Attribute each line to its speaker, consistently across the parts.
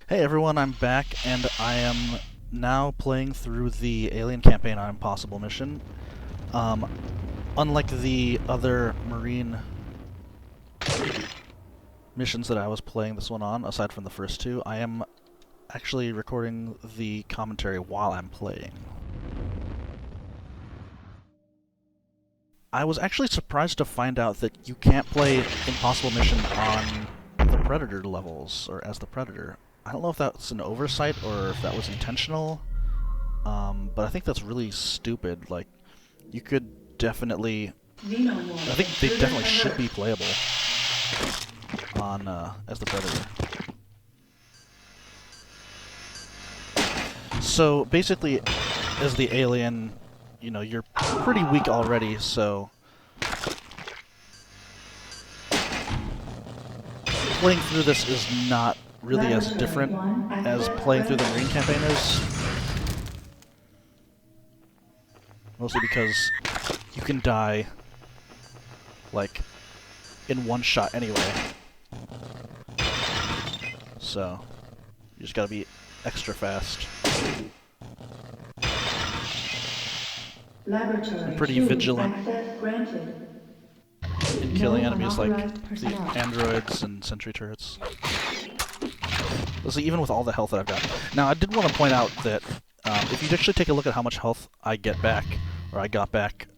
Speaker 1: Hey everyone, I'm back, and I am now playing through the Alien campaign on Impossible Mission. Unlike the other Marine missions that I was playing this one on, aside from the first two, I am actually recording the commentary while I'm playing. I was actually surprised to find out that you can't play Impossible Mission on the Predator levels, or as the Predator. I don't know if that's an oversight or if that was intentional, but I think that's really stupid. Like, you could definitely... I think they definitely should be playable on as the Predator. So, basically, as the Alien, you know, you're pretty weak already, so... playing through this is not really as different as playing through the Marine campaign is. Mostly because you can die, like, in one shot anyway. So, you just gotta be extra fast. I'm pretty vigilant in killing enemies like the androids and sentry turrets. Even with all the health that I've got. Now, I did want to point out that if you actually take a look at how much health I get back, or I got back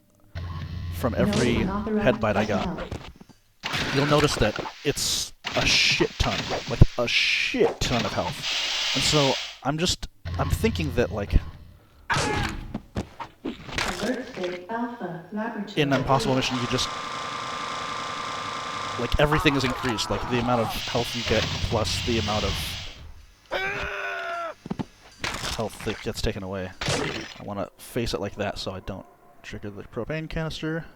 Speaker 1: from every head bite I got, you'll notice that it's a shit ton. Like, a shit ton of health. And so, I'm thinking that, like, in Impossible Mission, you just... like, everything is increased. Like, the amount of health you get plus the amount of health that gets taken away. I want to face it like that so I don't trigger the propane canister.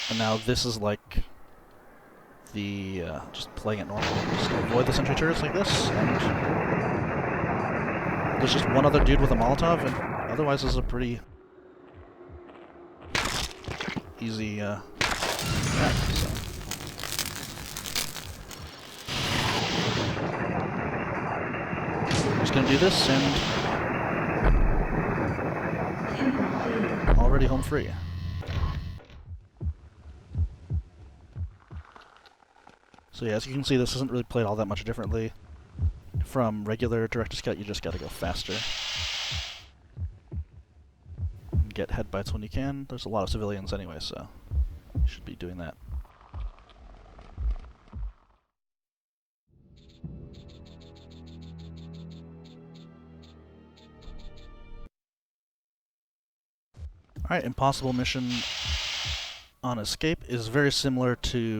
Speaker 1: And now this is like the, just playing it normal. Just avoid the sentry turrets like this, and there's just one other dude with a Molotov, and otherwise this is a pretty easy, map, so. Just gonna do this, and already home free. So yeah, as you can see, this isn't really played all that much differently from regular Direct-to-Scout. You just gotta go faster. Get head bites when you can. There's a lot of civilians anyway, so you should be doing that. Alright, Impossible Mission on Escape is very similar to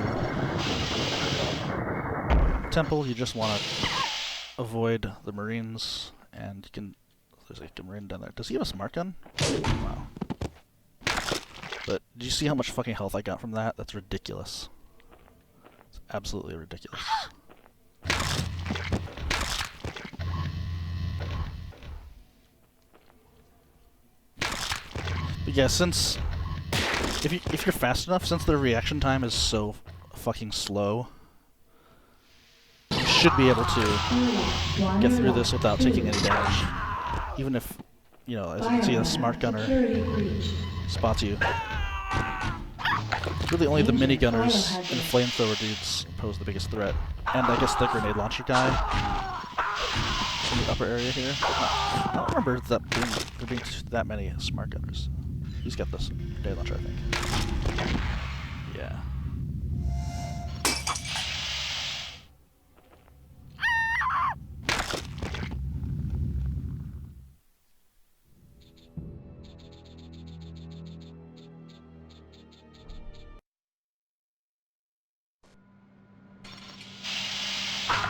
Speaker 1: Temple. You just want to avoid the Marines, and you can... there's like a Marine down there. Does he have a smart gun? Wow. But, do you see how much fucking health I got from that? That's ridiculous. It's absolutely ridiculous. But yeah, since... if you're fast enough, since the reaction time is so fucking slow, you should be able to get through this without taking any damage. Even if, you know, as you can see, the smart gunner spots you. Really only the minigunners and flamethrower dudes pose the biggest threat. And I guess the grenade launcher guy in the upper area here. I don't remember there being that many smart gunners. He's got this grenade launcher, I think. Yeah.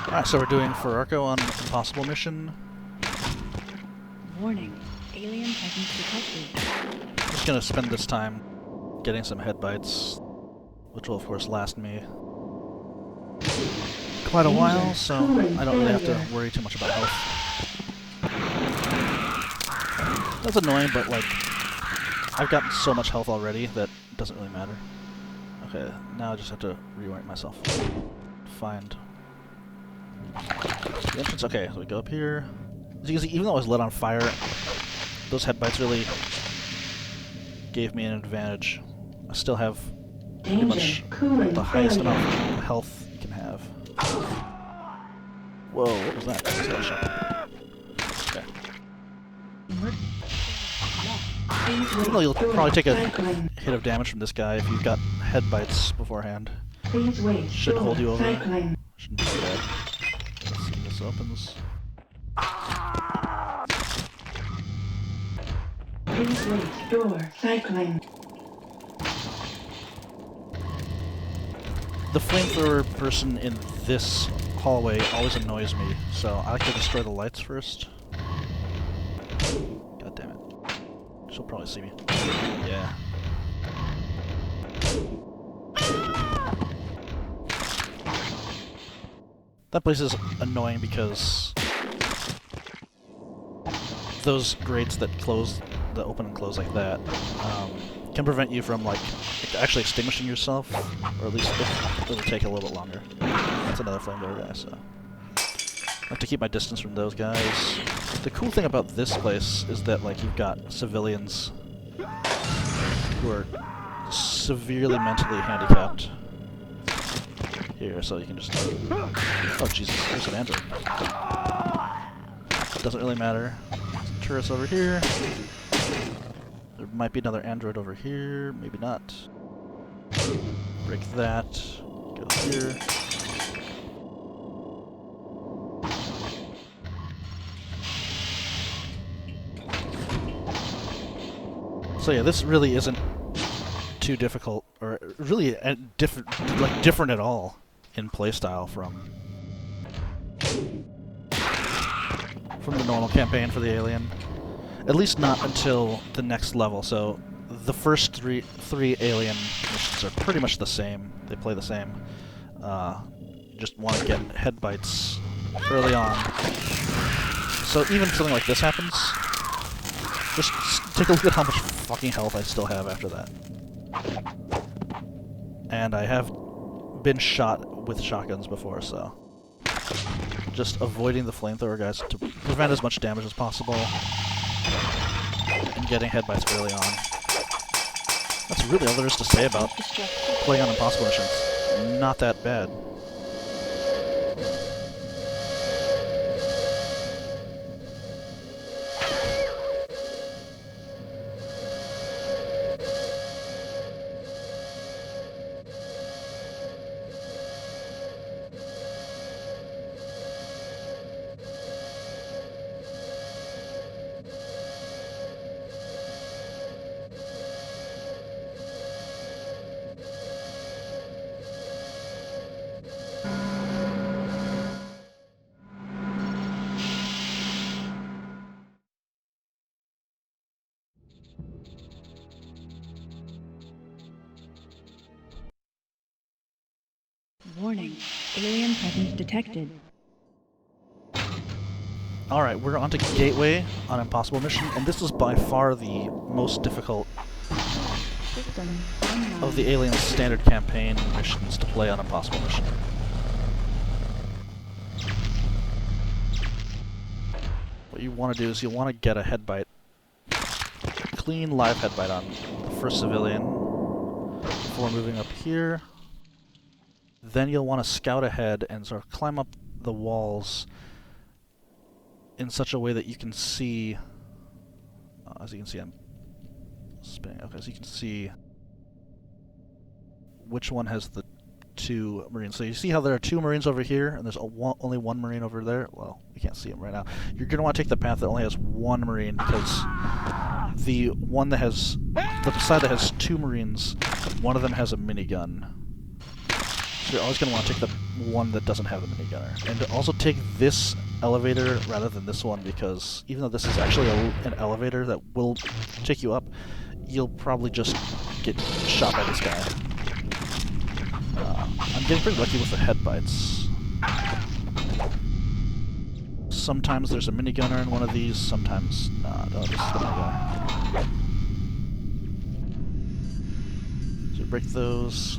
Speaker 1: Alright, so we're doing Ferarco on Impossible Mission.
Speaker 2: Warning, alien presence detected.
Speaker 1: I'm just gonna spend this time getting some head bites, which will of course last me quite a while, so I don't really have to worry too much about health. That's annoying, but like, I've gotten so much health already that it doesn't really matter. Okay, now I just have to reorient myself. Find The entrance, okay, so we go up here. As you can see, even though I was lit on fire, those head bites really gave me an advantage. I still have pretty much the highest amount of health you can have. Whoa, what was that? Okay. Even though you'll probably take a hit of damage from this guy if you've got head bites beforehand. Should hold you over. Shouldn't be too bad. Let's see if this opens.
Speaker 3: Please wait. Door cycling.
Speaker 1: The flamethrower person in this hallway always annoys me, so I like to destroy the lights first. God damn it. She'll probably see me. Yeah. That place is annoying because those grates that close, that open and close like that, can prevent you from like actually extinguishing yourself, or at least it'll take a little bit longer. That's another flamethrower guy, so I have to keep my distance from those guys. The cool thing about this place is that like you've got civilians who are severely mentally handicapped here, so you can just... Oh Jesus, there's an android. Doesn't really matter. Turrets over here. There might be another android over here, maybe not. Break that. Go here. So yeah, this really isn't too difficult, or really different at all in playstyle from the normal campaign for the Alien. At least not until the next level. So the first three Alien missions are pretty much the same. They play the same. Just want to get head bites early on. So even if something like this happens, just take a look at how much fucking health I still have after that. And I have been shot with shotguns before, so just avoiding the flamethrower guys to prevent as much damage as possible and getting head bites early on. That's really all there is to say about playing on Impossible Mission. It's not that bad.
Speaker 2: Warning. Alien presence detected.
Speaker 1: Alright, we're onto Gateway on Impossible Mission, and this is by far the most difficult
Speaker 2: System
Speaker 1: of the Alien standard campaign missions to play on Impossible Mission. What you want to do is you want to get a head bite, clean live head bite on the first civilian before moving up here. Then you'll want to scout ahead and sort of climb up the walls in such a way that you can see, as you can see I'm spinning, okay, so you can see which one has the two Marines. So you see how there are two Marines over here, and there's only one Marine over there? Well, you can't see him right now. You're going to want to take the path that only has one Marine, because the one that has, the side that has two Marines, one of them has a minigun. So you're always going to want to take the one that doesn't have the minigunner. And also take this elevator rather than this one, because even though this is actually an elevator that will take you up, you'll probably just get shot by this guy. I'm getting pretty lucky with the head bites. Sometimes there's a minigunner in one of these, sometimes not. Oh, this is the minigunner. So break those.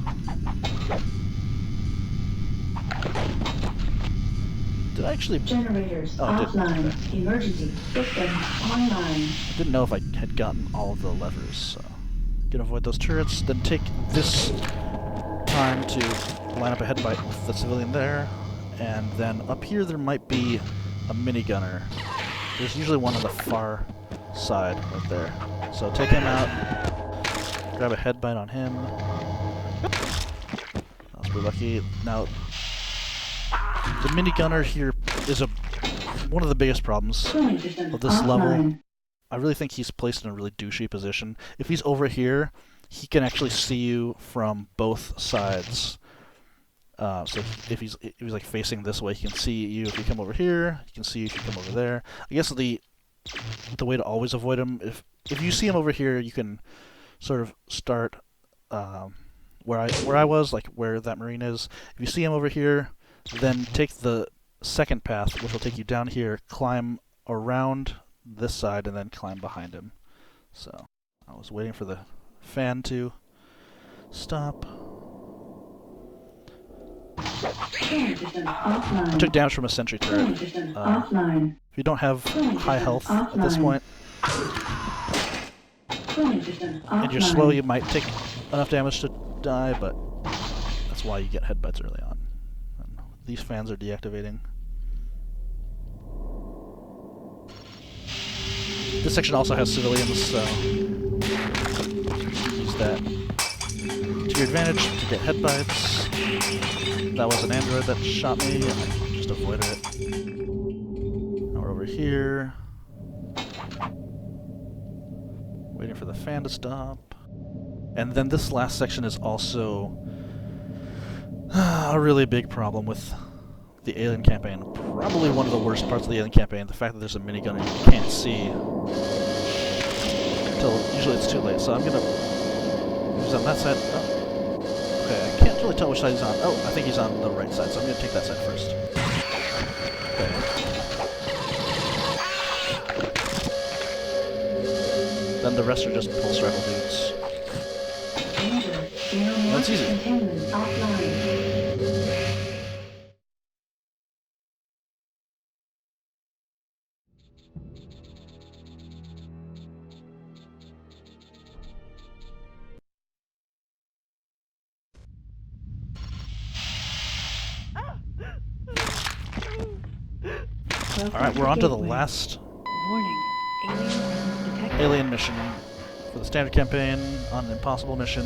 Speaker 1: Did I actually...
Speaker 3: Generators
Speaker 1: Oh, I did.
Speaker 3: offline.
Speaker 1: Okay.
Speaker 3: Emergency system online.
Speaker 1: I didn't know if I had gotten all of the levers, so... Gonna avoid those turrets, then take this time to line up a head bite with the civilian there, and then up here there might be a minigunner. There's usually one on the far side right there. So take him out, grab a head bite on him. I was pretty lucky. Now, the minigunner here is one of the biggest problems of this level. I really think he's placed in a really douchey position. If he's over here, he can actually see you from both sides. So if he's like facing this way, he can see you if you come over here. He can see you if you come over there. I guess the way to always avoid him, if you see him over here, you can sort of start where I was, like where that marine is. If you see him over here, then take the second path, which will take you down here, climb around this side, and then climb behind him. So I was waiting for the fan to stop. I took damage from a sentry turret. If you don't have high health at this point, and you're slow, you might take enough damage to die, but that's why you get headbutts early on. And these fans are deactivating. This section also has civilians, so use that to your advantage to get headbutts. That was an android that shot me, and I just avoided it. Now we're over here, waiting for the fan to stop. And then this last section is also a really big problem with the Alien campaign. Probably one of the worst parts of the Alien campaign, the fact that there's a minigun and you can't see until usually it's too late. So I'm gonna use on that side. Oh. Okay, I can't really tell which side he's on. Oh, I think he's on the right side, so I'm gonna take that side first. Okay. Then the rest are just pulse rifle dudes. That's easy. Alright, we're on to the last
Speaker 2: Warning. Alien presence detected.
Speaker 1: alien mission for the standard campaign on an impossible mission.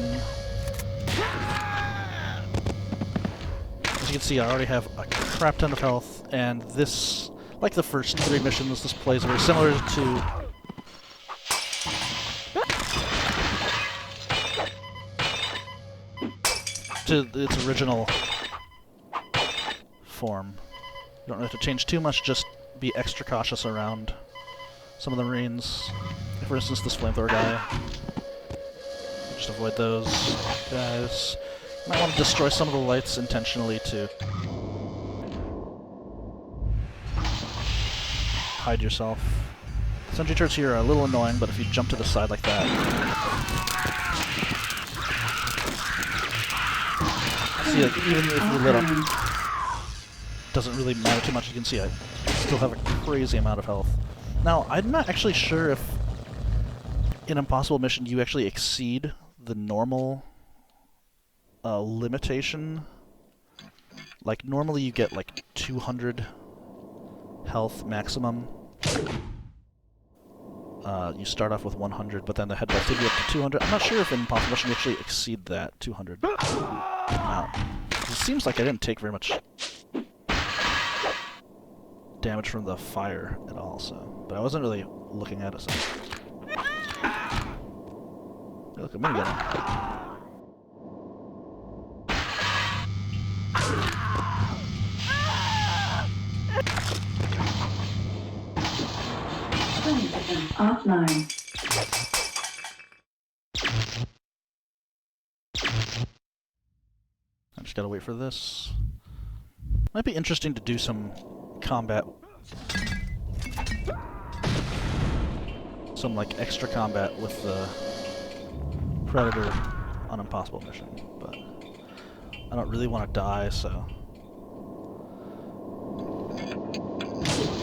Speaker 1: As you can see, I already have a crap ton of health, and this, like the first 3 missions, this plays very similar to its original form. You don't have to change too much, just be extra cautious around some of the marines. For instance, this flamethrower guy. Just avoid those guys. Might want to destroy some of the lights intentionally to hide yourself. Sentry turrets here are a little annoying, but if you jump to the side like that... See, like, even if you lit up, doesn't really matter too much. You can see I still have a crazy amount of health. Now, I'm not actually sure if in Impossible Mission you actually exceed the normal limitation. Like, normally you get like 200 health maximum. You start off with 100, but then the headbutt take you up to 200. I'm not sure if in Impossible Mission you actually exceed that 200 amount. It seems like I didn't take very much damage from the fire at all, so... But I wasn't really looking at it, so... Hey, look, a minigun.
Speaker 3: Offline.
Speaker 1: I just gotta wait for this. Might be interesting to do some combat. Some, like, extra combat with the Predator on Impossible Mission, but I don't really want to die, so...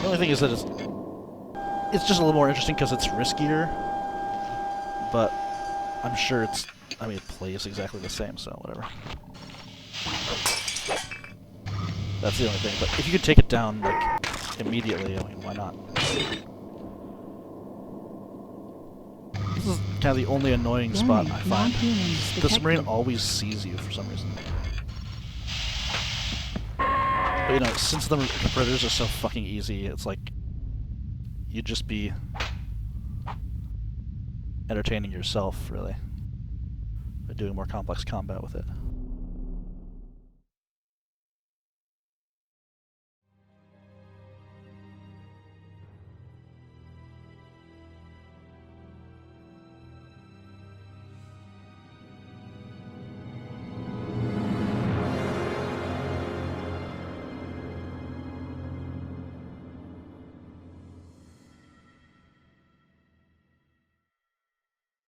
Speaker 1: The only thing is that it's just a little more interesting because it's riskier, but I'm sure it's, I mean, it plays exactly the same, so whatever. That's the only thing, but if you could take it down, like, immediately, I mean, why not? This is kind of the only annoying spot I find. The submarine always sees you for some reason. But, you know, since the predators are so fucking easy, it's like, you'd just be entertaining yourself, really, by doing more complex combat with it.